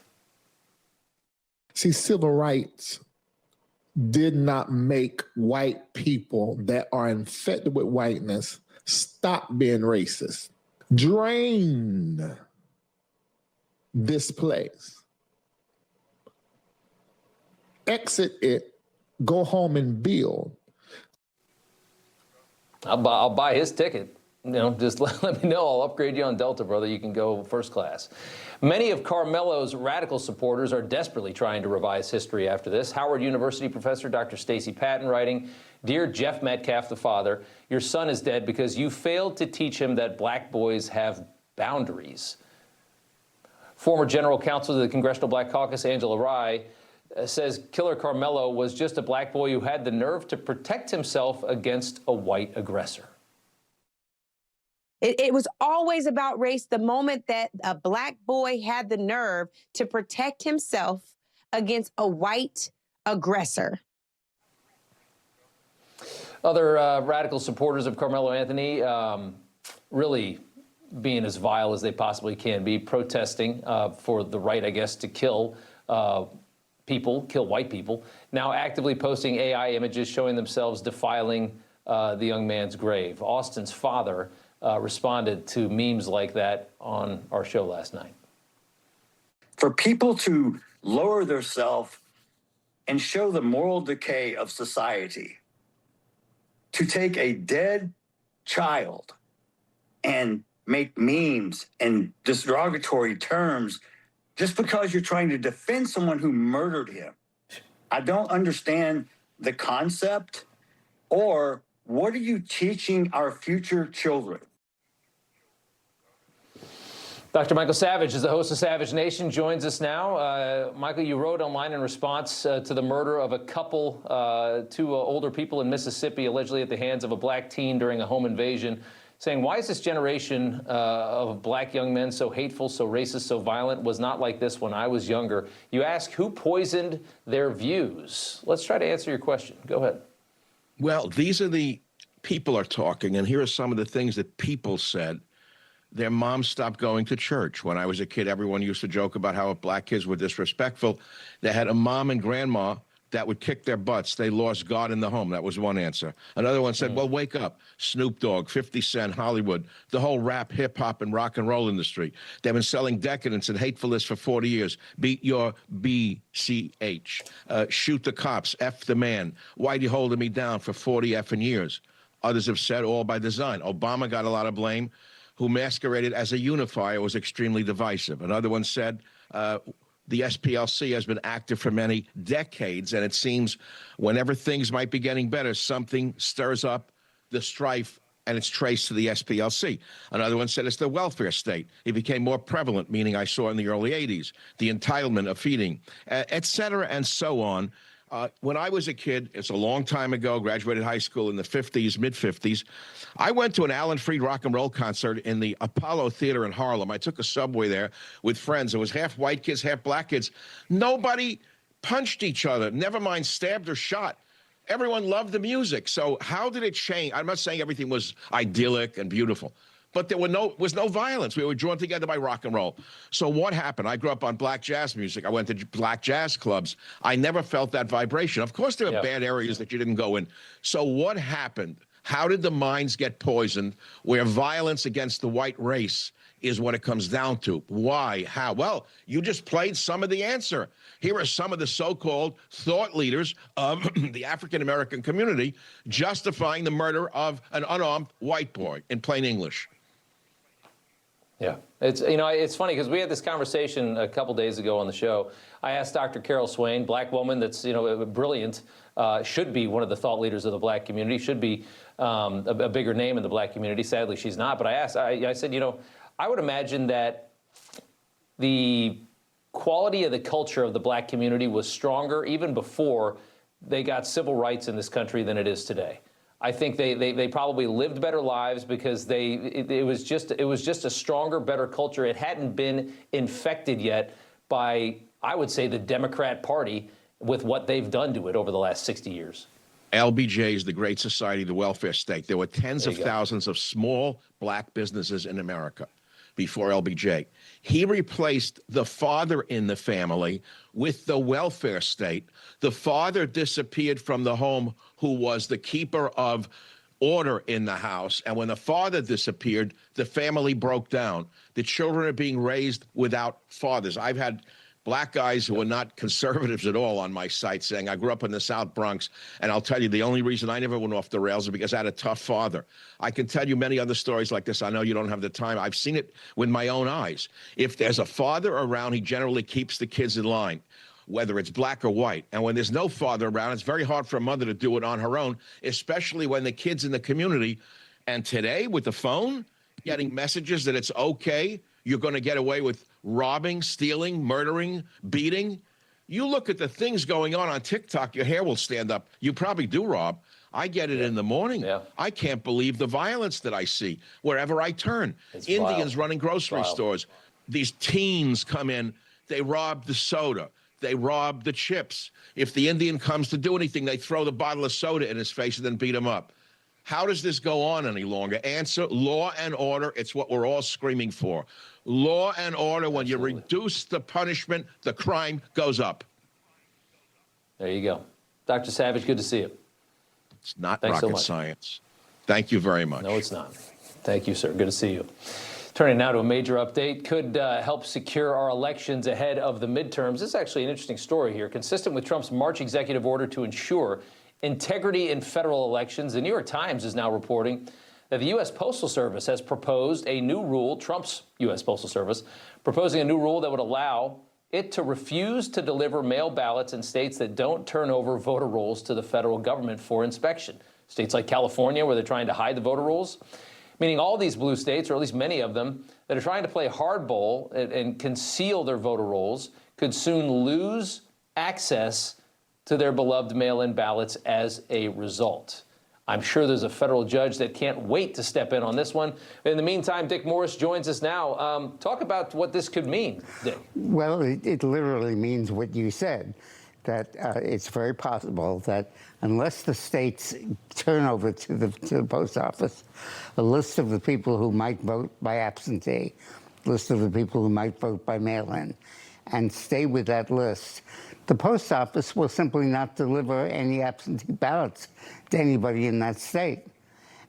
See, civil rights did not make white people that are infected with whiteness stop being racist. Drain this place. Exit it, go home and build. I'll buy his ticket. just let me know. I'll upgrade you on Delta, brother. You can go first class. Many of Carmelo's radical supporters are desperately trying to revise history after this. Howard University professor Dr. Stacy Patton writing, "Dear Jeff Metcalf, the father, your son is dead because you failed to teach him that black boys have boundaries." Former general counsel to the Congressional Black Caucus, Angela Rye, says Killer Carmelo was just a black boy who had the nerve to protect himself against a white aggressor. It was always about race. The moment that a black boy had the nerve to protect himself against a white aggressor. Other radical supporters of Carmelo Anthony really being as vile as they possibly can be, protesting for the right, I guess, to kill people, kill white people, now actively posting AI images showing themselves defiling the young man's grave. Austin's father responded to memes like that on our show last night. For people to lower themselves and show the moral decay of society, to take a dead child and make memes and derogatory terms just because you're trying to defend someone who murdered him. I don't understand the concept, or what are you teaching our future children? Dr. Michael Savage is the host of Savage Nation, joins us now. Michael, you wrote online in response to the murder of a couple, two older people in Mississippi, allegedly at the hands of a black teen during a home invasion, saying, why is this generation of black young men so hateful, so racist, so violent? Was not like this when I was younger. You ask, who poisoned their views? Let's try to answer your question. Go ahead. Well, these are the people are talking, and here are some of the things that people said. Their moms stopped going to church. When I was a kid, everyone used to joke about how black kids were disrespectful. They had a mom and grandma that would kick their butts. They lost God in the home. That was one answer. Another one said, well, wake up. Snoop Dogg, 50 Cent, Hollywood, the whole rap, hip hop, and rock and roll industry. They've been selling decadence and hatefulness for 40 years. Beat your BCH. Shoot the cops. F the man. Why you holding me down for 40 effing years? Others have said all by design. Obama got a lot of blame, who masqueraded as a unifier, was extremely divisive. Another one said, the SPLC has been active for many decades, and it seems whenever things might be getting better, something stirs up the strife, and it's traced to the SPLC. Another one said it's the welfare state. It became more prevalent, meaning I saw in the early 80s, the entitlement of feeding, et cetera, and so on. When I was a kid, it's a long time ago, graduated high school in the 50s, mid-50s, I went to an Alan Freed rock and roll concert in the Apollo Theater in Harlem. I took a subway there with friends. It was half white kids, half black kids. Nobody punched each other, never mind stabbed or shot. Everyone loved the music. So how did it change? I'm not saying everything was idyllic and beautiful, but there was no violence. We were drawn together by rock and roll. So what happened? I grew up on black jazz music. I went to black jazz clubs. I never felt that vibration. Of course, there were bad areas that you didn't go in. So what happened? How did the minds get poisoned where violence against the white race is what it comes down to? Why? How? Well, you just played some of the answer. Here are some of the so-called thought leaders of the African-American community justifying the murder of an unarmed white boy, in plain English. Yeah, it's funny because we had this conversation a couple days ago on the show. I asked Dr. Carol Swain, black woman that's brilliant, should be one of the thought leaders of the black community, should be a bigger name in the black community. Sadly, she's not. But I said, I would imagine that the quality of the culture of the black community was stronger even before they got civil rights in this country than it is today. I think they probably lived better lives because it was just a stronger, better culture. It hadn't been infected yet by, I would say, the Democrat Party with what they've done to it over the last 60 years. LBJ is the Great Society, the welfare state. There were tens of thousands of small black businesses in America before LBJ. He replaced the father in the family with the welfare state. The father disappeared from the home, who was the keeper of order in the house. And when the father disappeared, the family broke down. The children are being raised without fathers. I've had black guys who are not conservatives at all on my site saying, I grew up in the South Bronx, and I'll tell you the only reason I never went off the rails is because I had a tough father. I can tell you many other stories like this. I know you don't have the time. I've seen it with my own eyes. If there's a father around, he generally keeps the kids in line, whether it's black or white. And when there's no father around, it's very hard for a mother to do it on her own, especially when the kids in the community. And today, with the phone, getting messages that it's okay, you're going to get away with robbing, stealing, murdering, beating. You look at the things going on TikTok, your hair will stand up. You probably do, Rob. I get it in the morning. I can't believe the violence that I see wherever I turn. It's Indians wild. running grocery stores. These teens come in, they rob the soda. They rob the chips. If the Indian comes to do anything, they throw the bottle of soda in his face and then beat him up. How does this go on any longer? Answer, law and order. It's what we're all screaming for. Law and order. When you reduce the punishment, the crime goes up. There you go. Dr. Savage, good to see you. It's not Thanks so rocket much. science. Thank you very much. No, it's not. Thank you, sir. Good to see you. Turning now to a major update, could help secure our elections ahead of the midterms. This is actually an interesting story here. Consistent with Trump's March executive order to ensure integrity in federal elections, the New York Times is now reporting that the U.S. Postal Service has proposed a new rule, Trump's U.S. Postal Service, proposing a new rule that would allow it to refuse to deliver mail ballots in states that don't turn over voter rolls to the federal government for inspection. States like California, where they're trying to hide the voter rolls, meaning all these blue states, or at least many of them, that are trying to play hardball and conceal their voter rolls could soon lose access to their beloved mail-in ballots as a result. I'm sure there's a federal judge that can't wait to step in on this one. In the meantime, Dick Morris joins us now. Talk about what this could mean, Dick. Well, it literally means what you said, that it's very possible that unless the states turn over to the post office a list of the people who might vote by absentee, list of the people who might vote by mail-in, and stay with that list, the post office will simply not deliver any absentee ballots to anybody in that state.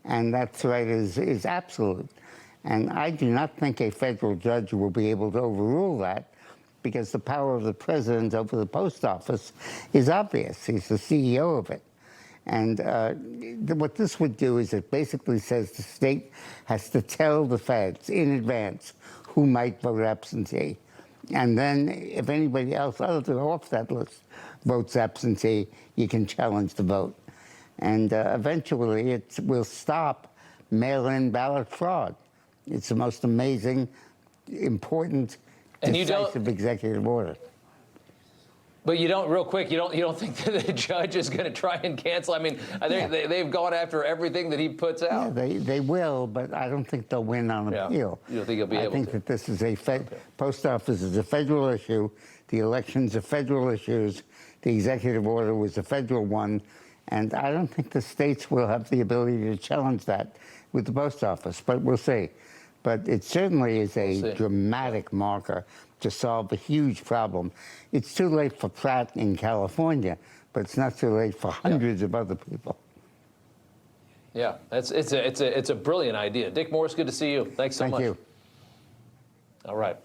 And that threat is absolute. And I do not think a federal judge will be able to overrule that, because the power of the president over the post office is obvious. He's the CEO of it. And what this would do is it basically says the state has to tell the feds in advance who might vote absentee. And then if anybody else other than off that list votes absentee, you can challenge the vote. And eventually it will stop mail-in ballot fraud. It's the most amazing, important, decisive executive order. But you don't, real quick, you don't think that the judge is going to try and cancel? I mean, they've gone after everything that he puts out. Yeah, they will, but I don't think they'll win on appeal. You don't think he'll be able to? I think that this is post office is a federal issue. The elections are federal issues. The executive order was a federal one. And I don't think the states will have the ability to challenge that with the post office, but we'll see. But it certainly is a dramatic marker to solve a huge problem. It's too late for Pratt in California, but it's not too late for hundreds of other people. Yeah, it's a brilliant idea. Dick Morris, good to see you. Thanks so much. Thank you. All right.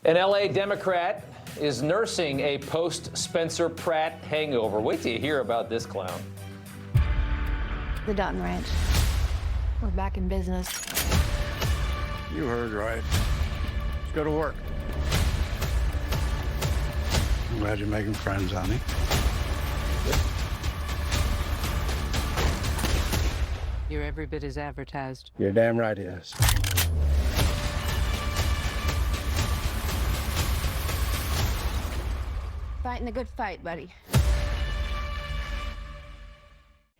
An L.A. Democrat is nursing a post-Spencer Pratt hangover. Wait till you hear about this clown. The Dutton Ranch. We're back in business. You heard right. Let's go to work. I'm glad you're making friends, honey. You're every bit as advertised. You're damn right he is. Fighting the good fight, buddy.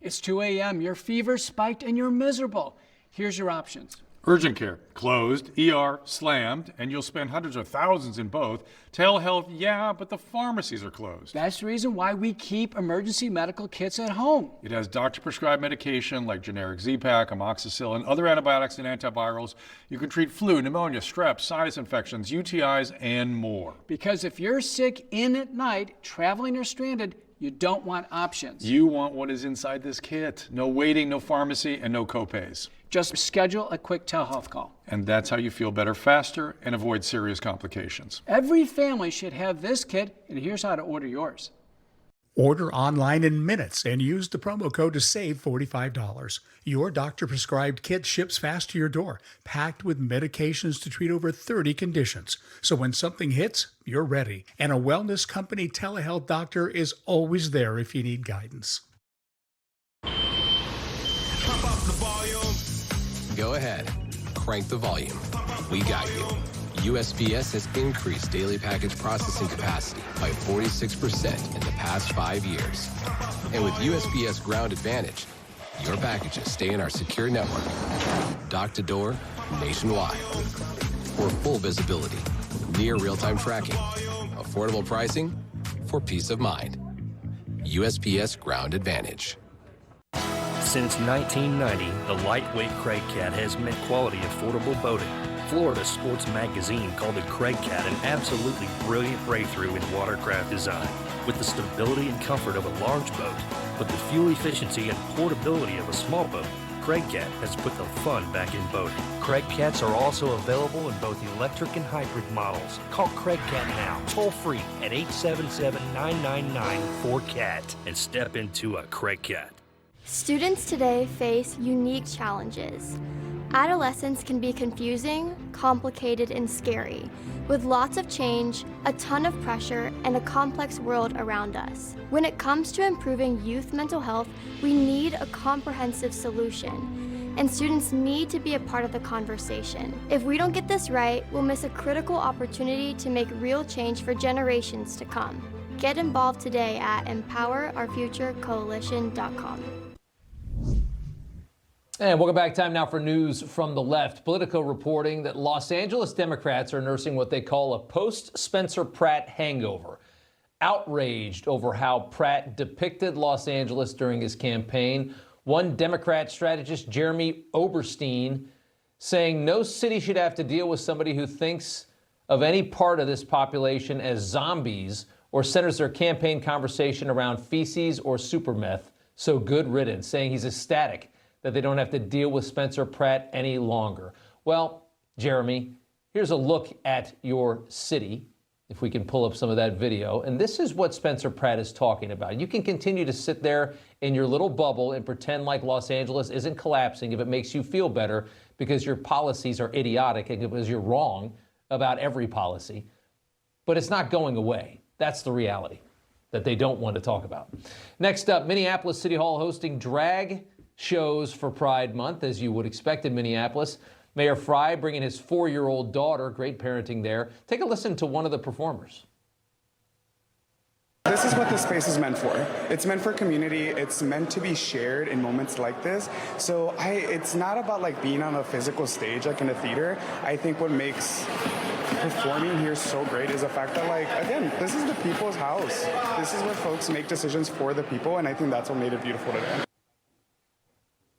It's 2 a.m., your fever spiked and you're miserable. Here's your options. Urgent care, closed. ER, slammed. And you'll spend hundreds of thousands in both. Telehealth, yeah, but the pharmacies are closed. That's the reason why we keep emergency medical kits at home. It has doctor-prescribed medication like generic Z-Pak, amoxicillin, other antibiotics and antivirals. You can treat flu, pneumonia, strep, sinus infections, UTIs, and more. Because if you're sick in at night, traveling or stranded, you don't want options. You want what is inside this kit. No waiting, no pharmacy, and no copays. Just schedule a quick telehealth call. And that's how you feel better faster and avoid serious complications. Every family should have this kit, and here's how to order yours. Order online in minutes and use the promo code to save $45. Your doctor-prescribed kit ships fast to your door, packed with medications to treat over 30 conditions. So when something hits, you're ready. And a wellness company telehealth doctor is always there if you need guidance. Pump up the volume. Go ahead. Crank the volume. We got you. USPS has increased daily package processing capacity by 46% in the past 5 years. And with USPS Ground Advantage, your packages stay in our secure network, dock to door, nationwide. For full visibility, near real-time tracking, affordable pricing, for peace of mind. USPS Ground Advantage. Since 1990, the lightweight Craig Cat has meant quality, affordable boating. Florida Sports Magazine called the Craig Cat an absolutely brilliant breakthrough in watercraft design. With the stability and comfort of a large boat, but the fuel efficiency and portability of a small boat, Craig Cat has put the fun back in boating. Craig Cats are also available in both electric and hybrid models. Call Craig Cat now, toll free at 877-999-4CAT and step into a Craig Cat. Students today face unique challenges. Adolescence can be confusing, complicated, and scary, with lots of change, a ton of pressure, and a complex world around us. When it comes to improving youth mental health, we need a comprehensive solution, and students need to be a part of the conversation. If we don't get this right, we'll miss a critical opportunity to make real change for generations to come. Get involved today at empowerourfuturecoalition.com. And welcome back. Time now for news from the left. Politico reporting that Los Angeles Democrats are nursing what they call a post-Spencer Pratt hangover. Outraged over how Pratt depicted Los Angeles during his campaign, one Democrat strategist, Jeremy Oberstein, saying no city should have to deal with somebody who thinks of any part of this population as zombies or centers their campaign conversation around feces or super meth. So good riddance, saying he's ecstatic that they don't have to deal with Spencer Pratt any longer. Well, Jeremy, here's a look at your city, if we can pull up some of that video. And this is what Spencer Pratt is talking about. You can continue to sit there in your little bubble and pretend like Los Angeles isn't collapsing if it makes you feel better because your policies are idiotic and because you're wrong about every policy. But it's not going away. That's the reality that they don't want to talk about. Next up, Minneapolis City Hall hosting drag shows for Pride Month, as you would expect in Minneapolis. Mayor Frey bringing his 4-year-old daughter, great parenting there. Take a listen to one of the performers. This is what this space is meant for. It's meant for community. It's meant to be shared in moments like this. So it's not about like being on a physical stage like in a theater. I think what makes performing here so great is the fact that, like, again, this is the people's house. This is where folks make decisions for the people, and I think that's what made it beautiful today.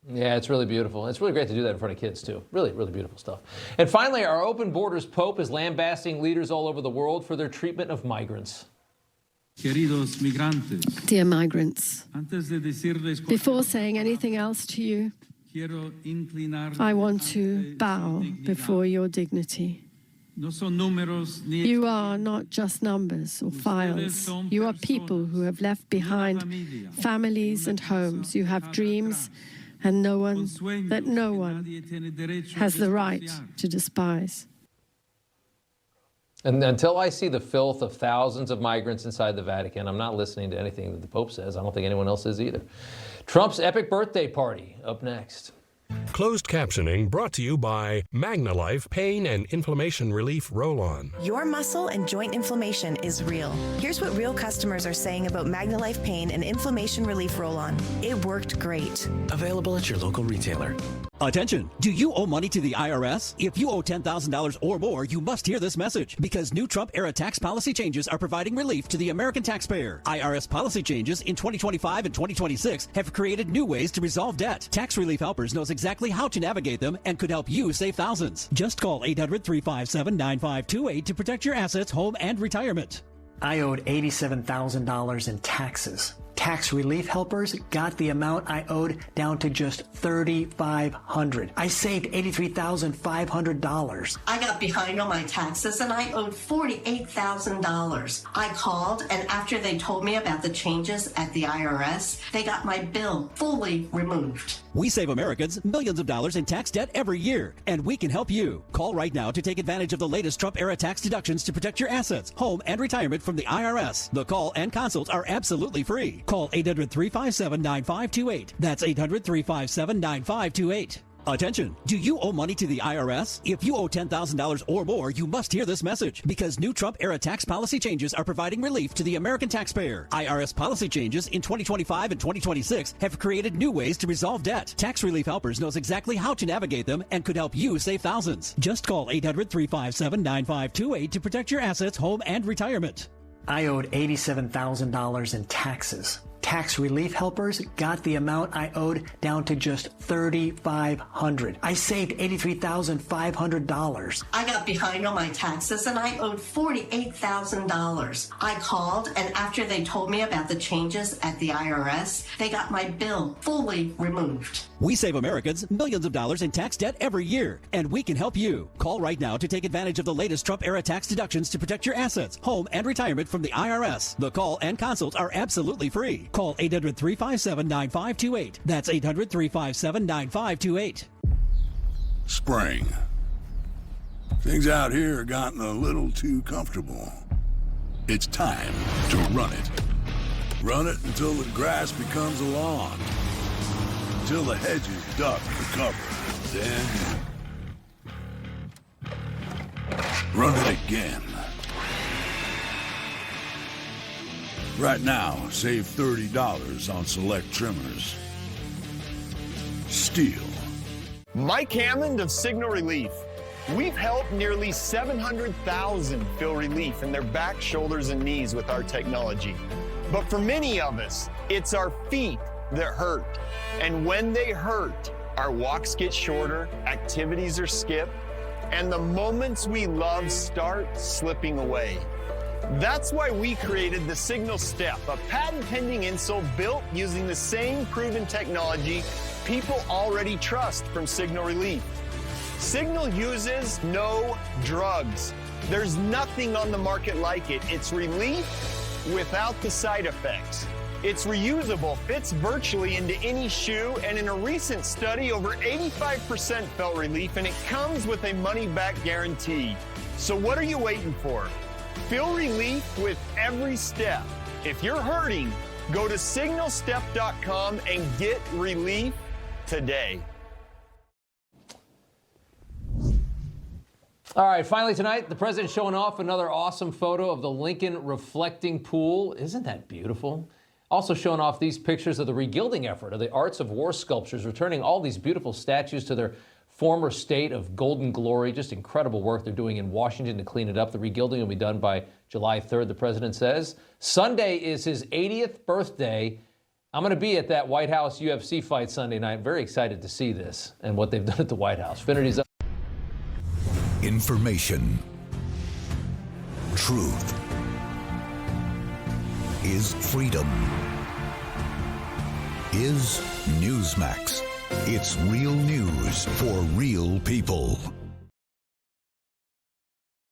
Yeah, it's really beautiful. It's really great to do that in front of kids, too. Really, really beautiful stuff. And finally, our Open Borders Pope is lambasting leaders all over the world for their treatment of migrants. Dear migrants, before saying anything else to you, I want to bow before your dignity. You are not just numbers or files. You are people who have left behind families and homes. You have dreams, and no one has the right to despise. And until I see the filth of thousands of migrants inside the Vatican, I'm not listening to anything that the Pope says. I don't think anyone else is either. Trump's epic birthday party, up next. Closed captioning brought to you by MagnaLife Pain and Inflammation Relief Roll-On. Your muscle and joint inflammation is real. Here's what real customers are saying about MagnaLife Pain and Inflammation Relief Roll-On. It worked great. Available at your local retailer. Attention! Do you owe money to the IRS? If you owe $10,000 or more, you must hear this message because new Trump-era tax policy changes are providing relief to the American taxpayer. IRS policy changes in 2025 and 2026 have created new ways to resolve debt. Tax Relief Helpers knows exactly how to navigate them and could help you save thousands. Just call 800-357-9528 to protect your assets, home, and retirement. I owed $87,000 in taxes. Tax relief helpers got the amount I owed down to just $3,500. I saved $83,500. I got behind on my taxes and I owed $48,000. I called, and after they told me about the changes at the IRS, they got my bill fully removed. We save Americans millions of dollars in tax debt every year, and we can help you. Call right now to take advantage of the latest Trump-era tax deductions to protect your assets, home, and retirement from the IRS. The call and consults are absolutely free. Call 800-357-9528. That's 800-357-9528. Attention, do you owe money to the IRS? If you owe $10,000 or more, you must hear this message, because new Trump-era tax policy changes are providing relief to the American taxpayer. IRS policy changes in 2025 and 2026 have created new ways to resolve debt. Tax Relief Helpers knows exactly how to navigate them and could help you save thousands. Just call 800-357-9528 to protect your assets, home, and retirement. I owed $87,000 in taxes. Tax relief helpers got the amount I owed down to just $3,500. I saved $83,500. I got behind on my taxes and I owed $48,000. I called, and after they told me about the changes at the IRS, they got my bill fully removed. We save Americans millions of dollars in tax debt every year, and we can help you. Call right now to take advantage of the latest Trump-era tax deductions to protect your assets, home, and retirement from the IRS. The call and consults are absolutely free. Call 800-357-9528. That's 800-357-9528. Spring. Things out here have gotten a little too comfortable. It's time to run it. Run it until the grass becomes a lawn. Until the hedges duck for cover. Then run it again. Right now, save $30 on select trimmers. Steel. Mike Hammond of Signal Relief. We've helped nearly 700,000 feel relief in their back, shoulders, and knees with our technology. But for many of us, it's our feet that hurt. And when they hurt, our walks get shorter, activities are skipped, and the moments we love start slipping away. That's why we created the Signal Step, a patent-pending insole built using the same proven technology people already trust from Signal Relief. Signal uses no drugs. There's nothing on the market like it. It's relief without the side effects. It's reusable, fits virtually into any shoe, and in a recent study, over 85% felt relief, and it comes with a money-back guarantee. So what are you waiting for? Feel relief with every step. If you're hurting, go to signalstep.com and get relief today. All right, finally tonight, the president showing off another awesome photo of the Lincoln reflecting pool. Isn't that beautiful? Also showing off these pictures of the regilding effort of the Arts of War sculptures, returning all these beautiful statues to their former state of golden glory. Just incredible work they're doing in Washington to clean it up. The regilding will be done by July 3rd, the president says. Sunday is his 80th birthday. I'm going to be at that White House UFC fight Sunday night. I'm very excited to see this and what they've done at the White House. Finity's up. Information. Truth is freedom. Is Newsmax. It's real news for real people.